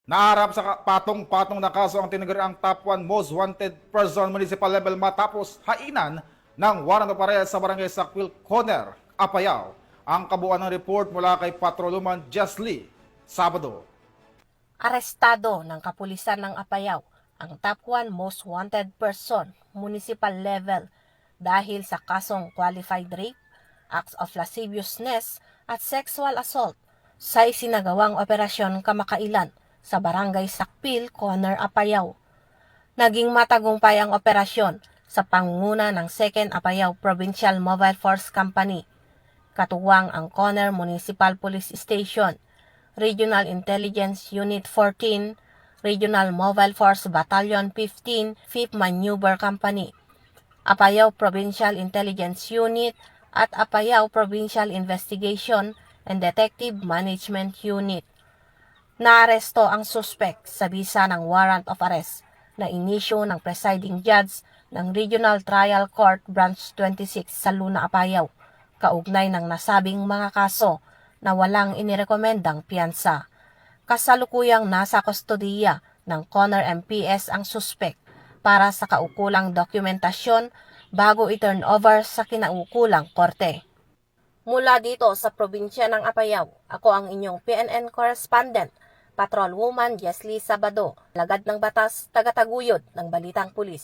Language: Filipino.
Naharap sa patong-patong na kaso ang tinaguriang top 1 most wanted person municipal level matapos hainan ng warrant of arrest sa barangay Sakwil Corner, Apayao. Ang kabuuan ng report mula kay Patroluman Jesly Sabado. Arestado ng kapulisan ng Apayao ang top 1 most wanted person municipal level dahil sa kasong qualified rape, acts of lasciviousness at sexual assault sa isinagawang operasyon kamakailan sa barangay Sakpil, Corner, Apayao. Naging matagumpay ang operasyon sa pangunguna ng 2nd Apayao Provincial Mobile Force Company, katuwang ang Corner Municipal Police Station, Regional Intelligence Unit 14, Regional Mobile Force Battalion 15, 5th Maneuver Company, Apayao Provincial Intelligence Unit at Apayao Provincial Investigation and Detective Management Unit. Naaresto ang suspect sa bisa ng warrant of arrest na inisyu ng presiding judge ng Regional Trial Court Branch 26 sa Luna, Apayao, kaugnay ng nasabing mga kaso na walang inirekomendang piyansa. Kasalukuyang nasa kustodiya ng Corner MPS ang suspect para sa kaukulang dokumentasyon bago i-turn over sa kinaukulang korte. Mula dito sa probinsya ng Apayao, ako ang inyong PNN correspondent, Patrolwoman Jesly Sabado, lagad ng batas, tagataguyod ng Balitang Pulis.